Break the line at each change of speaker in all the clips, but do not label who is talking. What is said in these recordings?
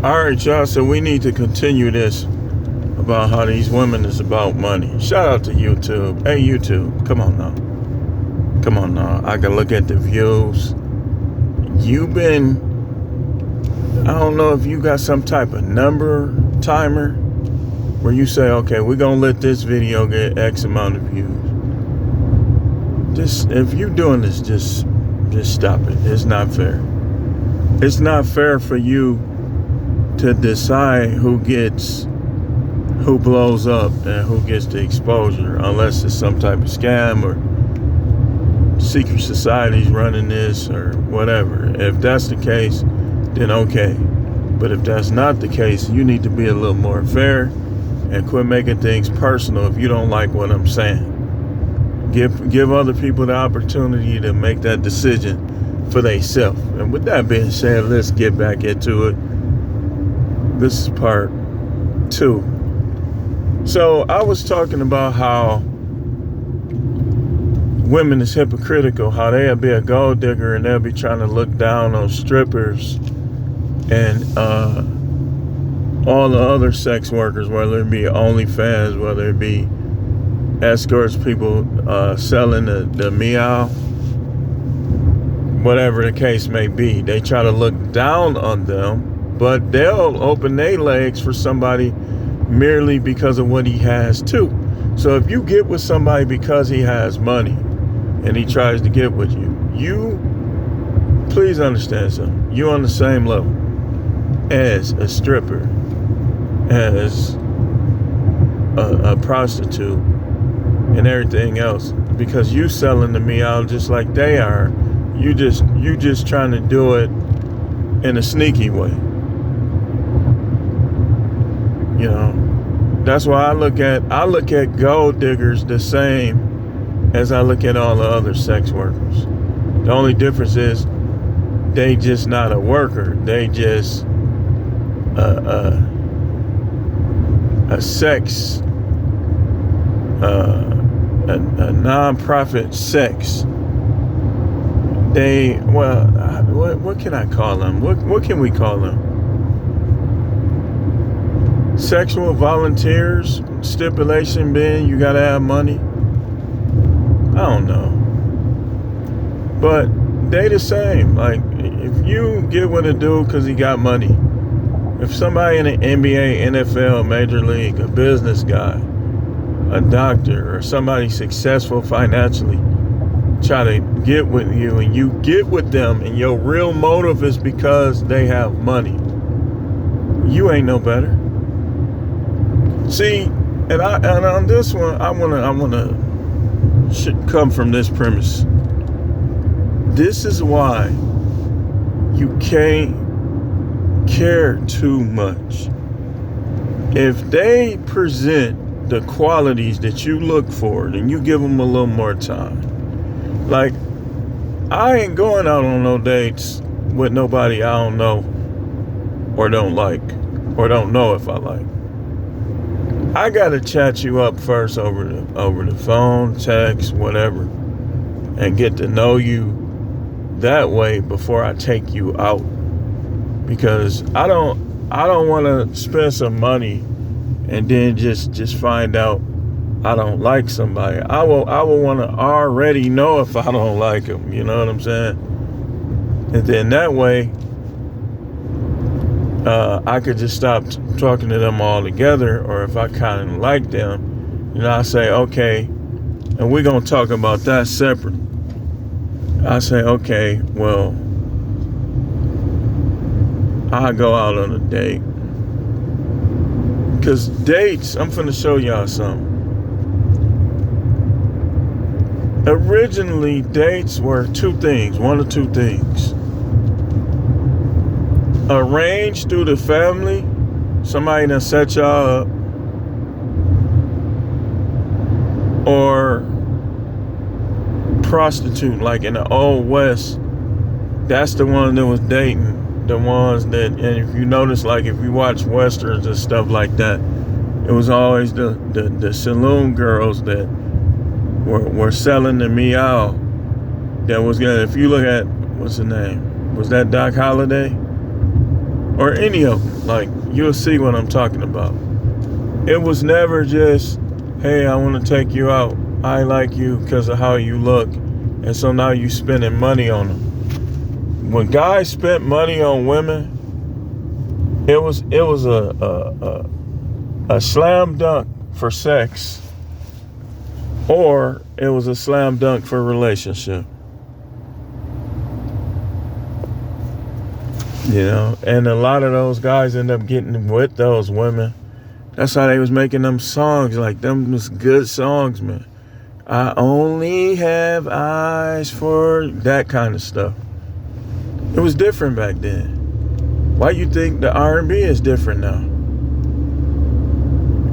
All right, y'all. So we need to continue this about how these women is about money. Shout out to YouTube. Hey, YouTube, come on now. Come on now. I can look at the views. I don't know if you got some type of number timer where you say, okay, we're going to let this video get X amount of views. If you're doing this, just stop it. It's not fair. It's not fair for you to decide who blows up and who gets the exposure, unless it's some type of scam or secret societies running this or whatever. If that's the case, then okay. But if that's not the case, you need to be a little more fair and quit making things personal if you don't like what I'm saying. Give other people the opportunity to make that decision for themselves. And with that being said, let's get back into it. This is part 2. So I was talking about how women is hypocritical, how they'll be a gold digger and they'll be trying to look down on strippers and all the other sex workers, whether it be OnlyFans, whether it be escorts, people selling the meow, whatever the case may be. They try to look down on them, but they'll open their legs for somebody merely because of what he has too. So if you get with somebody because he has money and he tries to get with you please understand something. You're on the same level as a stripper, as a prostitute and everything else, because you selling the meow just like they are. You just trying to do it in a sneaky way. You know, that's why I look at gold diggers the same as I look at all the other sex workers. The only difference is they just not a worker. They just a non-profit sex. What can I call them? What can we call them? Sexual volunteers, stipulation being you gotta have money. I don't know. But they the same. Like, if you get with a dude because he got money, if somebody in the NBA, NFL, Major League, a business guy, a doctor, or somebody successful financially try to get with you and you get with them and your real motive is because they have money, you ain't no better. See, and on this one, I wanna come from this premise. This is why you can't care too much. If they present the qualities that you look for, then you give them a little more time. Like, I ain't going out on no dates with nobody I don't know or don't like or don't know if I like. I gotta chat you up first over the phone, text, whatever, and get to know you that way before I take you out. Because I don't want to spend some money and then just find out I don't like somebody. I will want to already know if I don't like them. You know what I'm saying? And then that way, I could just stop talking to them altogether. Or if I kind of like them, I say, okay, and we're going to talk about that separate. I say, okay, well, I'll go out on a date. Because dates, I'm finna show y'all something. Originally, dates were one of two things. Arranged through the family, somebody that set y'all up, or prostitute, like in the Old West. That's the one that was dating the ones that, and if you notice, like if you watch Westerns and stuff like that, it was always the saloon girls that were selling the meow. That was good. If you look at, what's the name? Was that Doc Holliday? or any of them. Like, you'll see what I'm talking about. It was never just, hey, I want to take you out. I like you because of how you look. And so now you spending money on them. When guys spent money on women, it was a slam dunk for sex, or it was a slam dunk for a relationship. You know, and a lot of those guys end up getting with those women. That's how they was making them songs. Like, them was good songs, man. I only have eyes for that kind of stuff. It was different back then. Why you think the R&B is different now?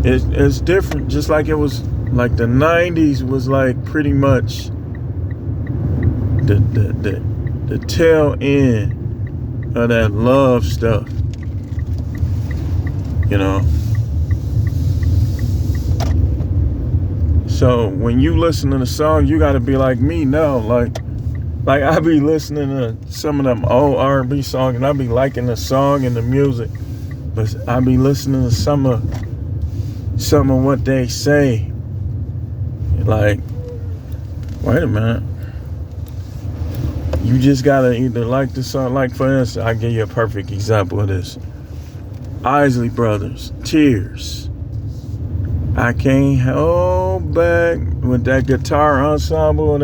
It's different. Just like it was, like the 90s was like pretty much the tail end of that love stuff. You know? So when you listen to the song, you gotta be like me now. Like I be listening to some of them old R&B songs, and I be liking the song and the music, but I be listening to some of what they say. Like, wait a minute. You just gotta either like the song. Like, for instance, I'll give you a perfect example of this. Isley Brothers, Tears. I can't hold back with that guitar ensemble.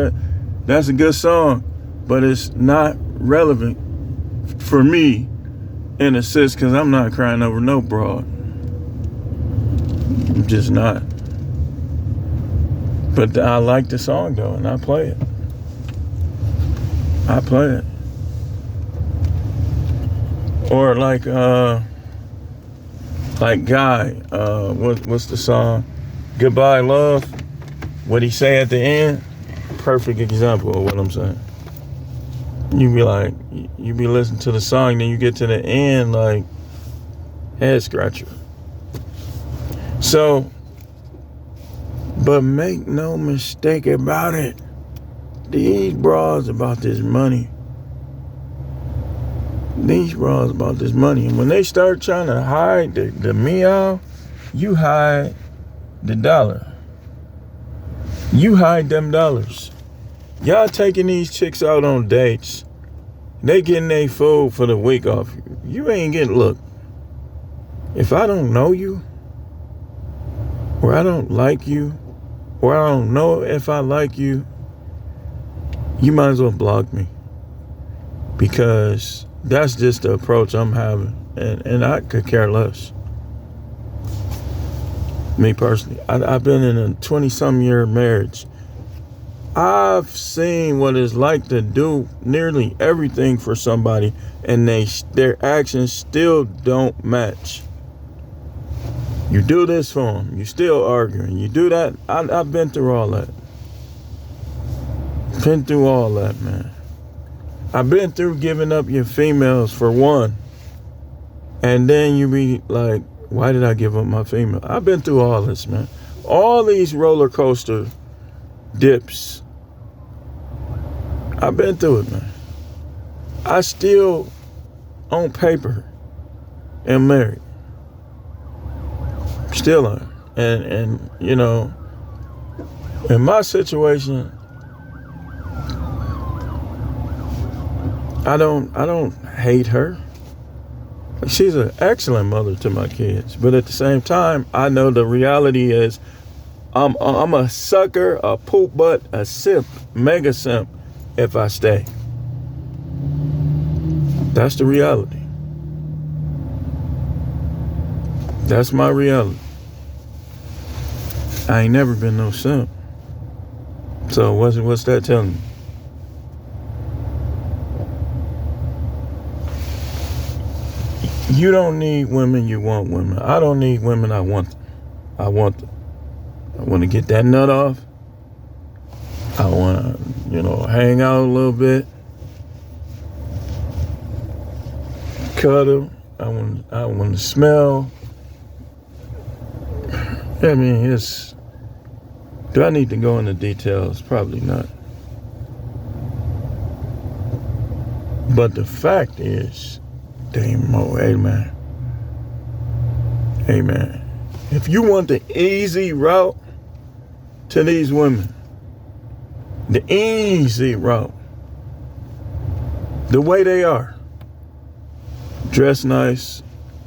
That's a good song, but it's not relevant for me in a sense, because I'm not crying over no broad. I'm just not. But I like the song though, and I play it. Or like Guy, what's the song? Goodbye Love. What he say at the end? Perfect example of what I'm saying. You be like, you be listening to the song, then you get to the end, like, head scratcher. So, but make no mistake about it, these bras about this money. And when they start trying to hide the meow, you hide the dollar. You hide them dollars. Y'all taking these chicks out on dates. They getting their food for the week off you. You ain't getting, look, if I don't know you, or I don't like you, or I don't know if I like you, you might as well block me. Because that's just the approach I'm having. And I could care less. Me personally. I've been in a 20-some year marriage. I've seen what it's like to do nearly everything for somebody, and their actions still don't match. You do this for them, you still arguing. You do that. I've been through all that. Man. I've been through giving up your females for one, and then you be like, why did I give up my female? I've been through all this, man. All these roller coaster dips. I've been through it, man. I still, on paper, am married. Still am. And you know, in my situation, I don't hate her. She's an excellent mother to my kids. But at the same time, I know the reality is I'm a sucker, a poop butt, a simp, mega simp if I stay. That's the reality. That's my reality. I ain't never been no simp. So what's that telling me? You don't need women, you want women. I don't need women, I want them. I want to get that nut off. I want to, hang out a little bit. Cuddle. I want to smell. I mean, do I need to go into details? Probably not. But the fact is, Amen. Amen. If you want the easy route to these women, the easy route, the way they are, dress nice,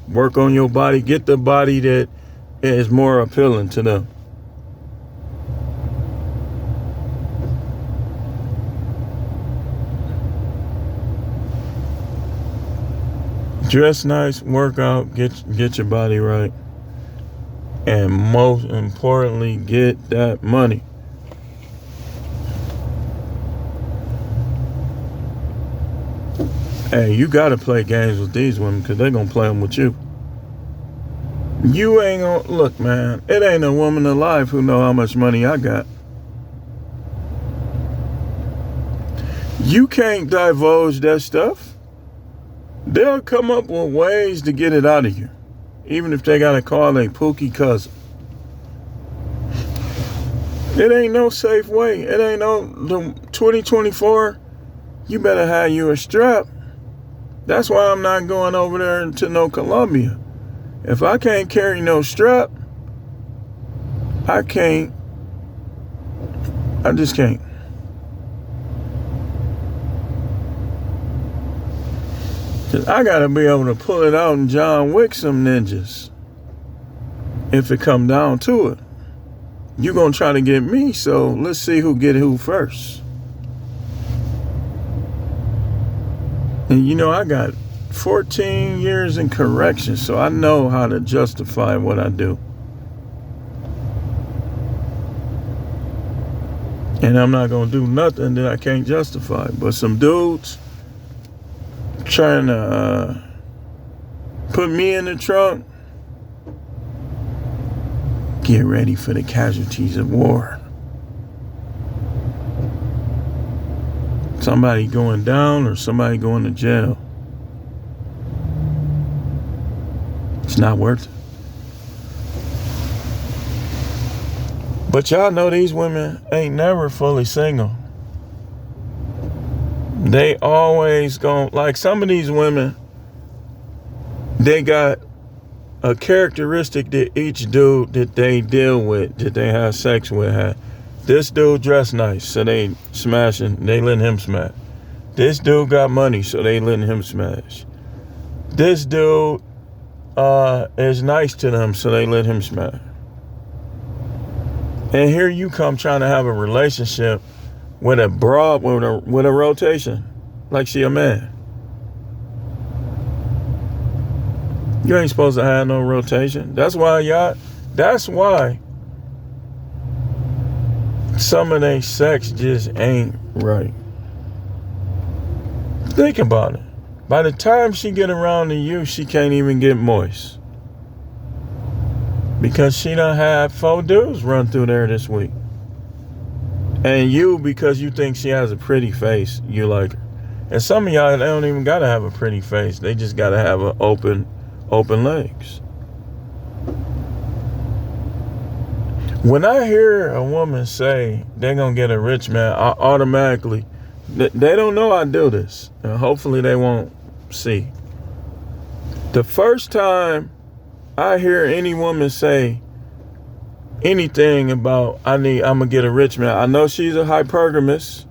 work on your body, get the body that is more appealing to them. Dress nice, work out, get your body right, and most importantly, get that money. Hey, you gotta play games with these women because they're gonna play them with you. You ain't gonna, look, man, it ain't a woman alive who know how much money I got. You can't divulge that stuff. They'll come up with ways to get it out of you, even if they gotta call a pookie cousin. It ain't no safe way. It ain't no 2024. You better have you a strap. That's why I'm not going over there to no Colombia. If I can't carry no strap, I just can't. I gotta be able to pull it out and John Wick some ninjas. If it come down to it. You gonna try to get me, so let's see who get who first. And you know, I got 14 years in correction, so I know how to justify what I do. And I'm not gonna do nothing that I can't justify. But some dudes trying to put me in the trunk, get ready for the casualties of war. Somebody going down or somebody going to jail. It's not worth it. But y'all know these women ain't never fully single. They always like some of these women, they got a characteristic that each dude that they deal with, that they have sex with, had. This dude dressed nice, so they smashing, they letting him smash. This dude got money, so they letting him smash. This dude is nice to them, so they let him smash. And here you come trying to have a relationship with a broad, with a rotation, like she a man. You ain't supposed to have no rotation. That's why some of their sex just ain't right. Think about it. By the time she get around to you, she can't even get moist. Because she done had 4 dudes run through there this week. And you, because you think she has a pretty face, you like her. And some of y'all, they don't even gotta have a pretty face. They just gotta have an open legs. When I hear a woman say they're gonna get a rich man, I automatically, they don't know I do this. And hopefully they won't see. The first time I hear any woman say anything about I'm gonna get a rich man, I know she's a hypergamous,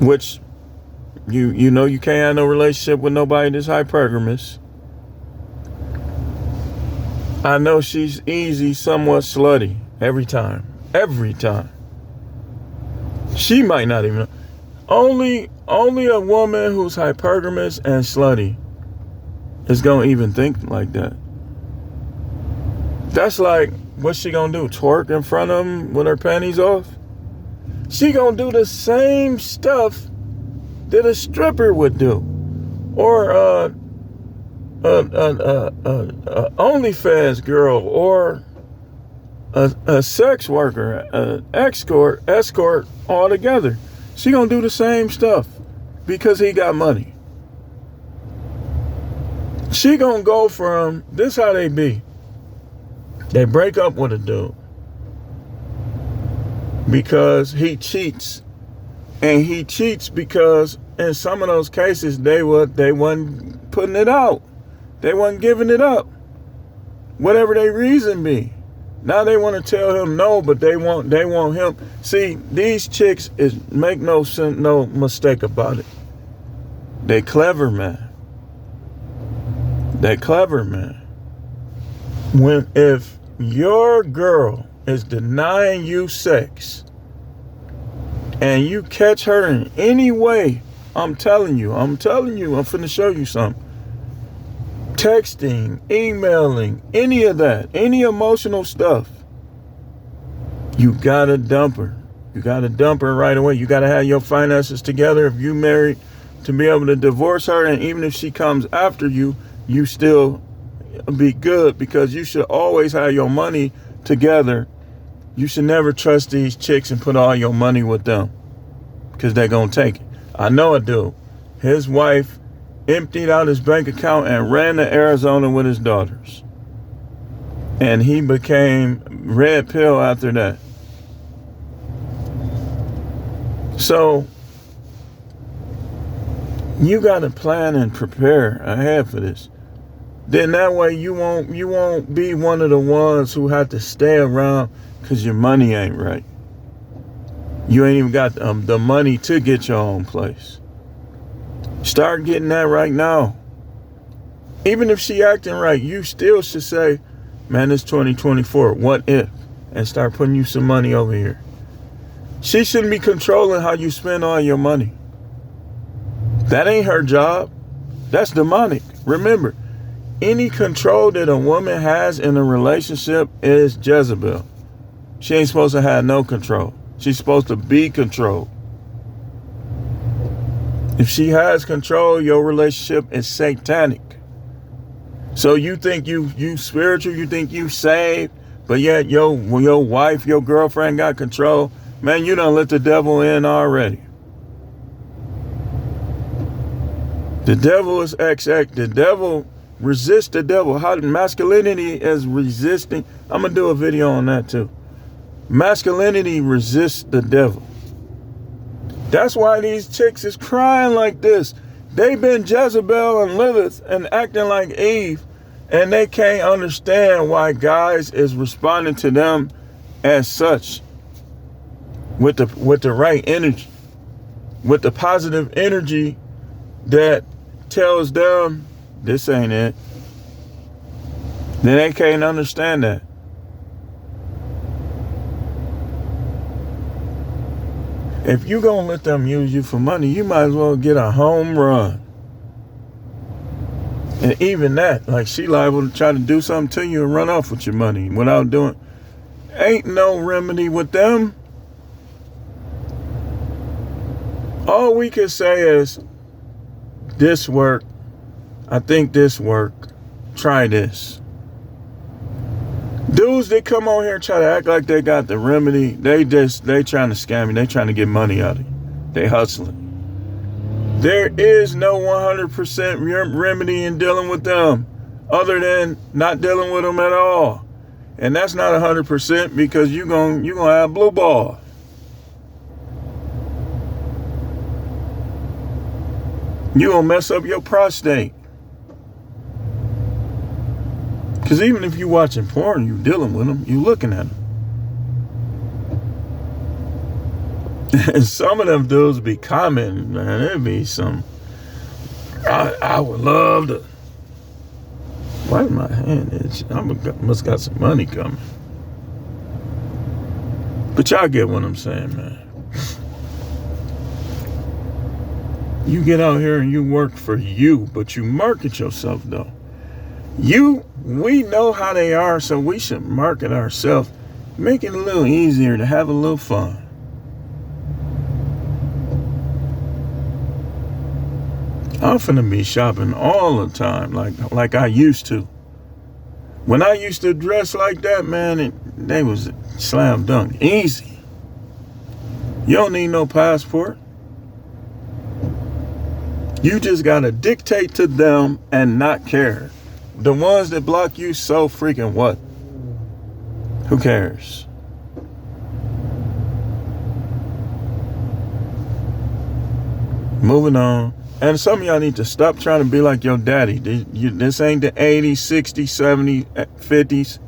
which you know you can't have no relationship with nobody that's hypergamous. I know she's easy, somewhat slutty every time. She might not even know. Only a woman who's hypergamous and slutty is gonna even think like that. That's like, what's she gonna do? Twerk in front of him with her panties off? She gonna do the same stuff that a stripper would do, or OnlyFans girl, or a sex worker, an escort all together. She gonna do the same stuff because he got money. She gonna go from, this how they be. They break up with a dude because he cheats. And he cheats because in some of those cases, they wasn't putting it out. They wasn't giving it up. Whatever their reason be. Now they want to tell him no, but they want him. See, these chicks make no mistake about it. They clever, man. They clever, man. If your girl is denying you sex and you catch her in any way, I'm telling you, I'm finna show you something. Texting, emailing, any of that, any emotional stuff, you gotta dump her. You gotta dump her right away. You gotta have your finances together if you married to be able to divorce her. And even if she comes after you, you still be good, because you should always have your money together. You should never trust these chicks and put all your money with them, because they're gonna take it. I know a dude. His wife emptied out his bank account and ran to Arizona with his daughters. And he became red pill after that. So you gotta plan and prepare ahead for this. Then that way you won't be one of the ones who have to stay around because your money ain't right. You ain't even got the money to get your own place. Start getting that right now. Even if she acting right, you still should say, man, it's 2024. What if? And start putting you some money over here. She shouldn't be controlling how you spend all your money. That ain't her job. That's demonic. Remember, any control that a woman has in a relationship is Jezebel. She ain't supposed to have no control. She's supposed to be controlled. If she has control, your relationship is satanic. So you think you spiritual, you think you saved, but yet your wife, your girlfriend got control. Man, you done let the devil in already. The devil is XX. The devil resists the devil. How masculinity is resisting. I'm going to do a video on that too. Masculinity resists the devil. That's why these chicks is crying like this. They've been Jezebel and Lilith and acting like Eve, and they can't understand why guys is responding to them as such, with the right energy, with the positive energy that tells them this ain't it. Then they can't understand that. If you gonna let them use you for money, you might as well get a home run. And even that, like, she liable to try to do something to you and run off with your money without doing. Ain't no remedy with them. All we can say is, this work, I think this work, try this. Dudes that come on here and try to act like they got the remedy, they trying to scam you. They trying to get money out of you. They hustling. There is no 100% remedy in dealing with them, other than not dealing with them at all. And that's not 100%, because you gonna have blue ball. You gonna mess up your prostate. Because even if you watching porn, you dealing with them, you looking at them. And some of them dudes be commenting, man, it'd be some, I would love to, why my hand is, I must got some money coming. But y'all get what I'm saying, man. You get out here and you work for you, but you market yourself though. We know how they are, so we should market ourselves, make it a little easier to have a little fun. I'm finna be shopping all the time, like I used to. When I used to dress like that, man, they was slam dunk, easy. You don't need no passport. You just gotta dictate to them and not care. The ones that block you, so freaking what? Who cares? Moving on. And some of y'all need to stop trying to be like your daddy. This ain't the 80s, 60s, 70s, 50s.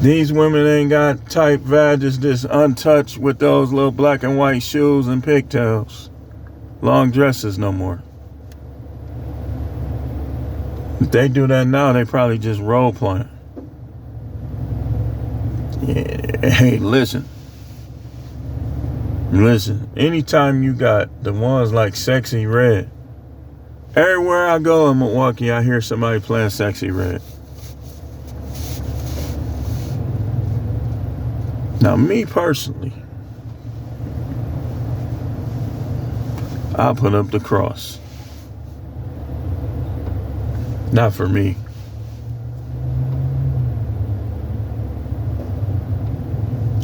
These women ain't got tight vaginas just untouched with those little black and white shoes and pigtails. Long dresses no more. If they do that now, they probably just role playing. Yeah. Hey, listen. Anytime you got the ones like Sexy Red, everywhere I go in Milwaukee, I hear somebody playing Sexy Red. Now, me personally, I'll put up the cross. Not for me.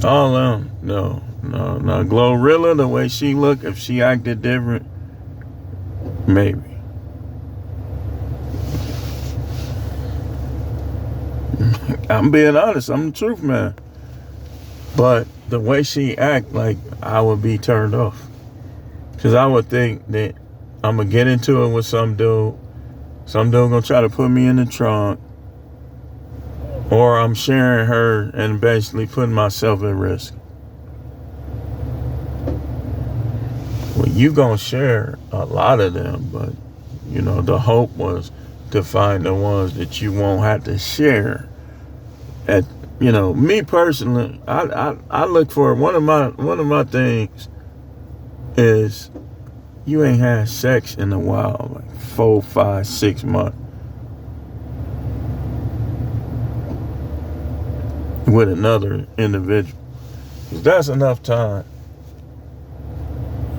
All them, no. Glorilla, the way she looked, if she acted different, maybe. I'm being honest. I'm the truth, man. But the way she act, like, I would be turned off. Because I would think that I'm going to get into it with some dude. Some dude going to try to put me in the trunk. Or I'm sharing her and basically putting myself at risk. Well, you going to share a lot of them. But, you know, the hope was to find the ones that you won't have to share. You know, me personally, I look for one of my things is you ain't had sex in a while, like 4, 5, 6 months with another individual. 'Cause that's enough time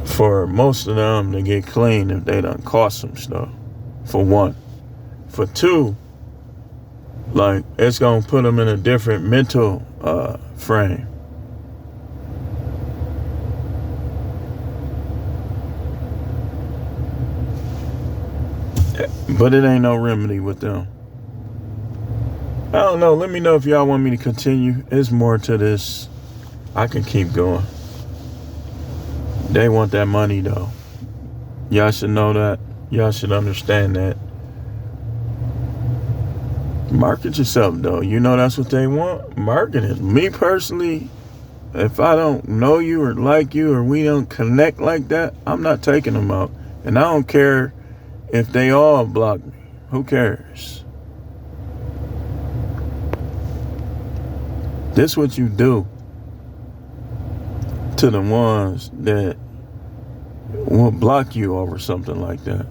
for most of them to get clean if they done caught some stuff. For one. For two, like, it's going to put them in a different mental frame. But it ain't no remedy with them. I don't know. Let me know if y'all want me to continue. There's more to this. I can keep going. They want that money, though. Y'all should know that. Y'all should understand that. Market yourself, though. You know that's what they want. Market it. Me personally, if I don't know you or like you or we don't connect like that, I'm not taking them out. And I don't care if they all block me. Who cares? This what you do to the ones that will block you over something like that.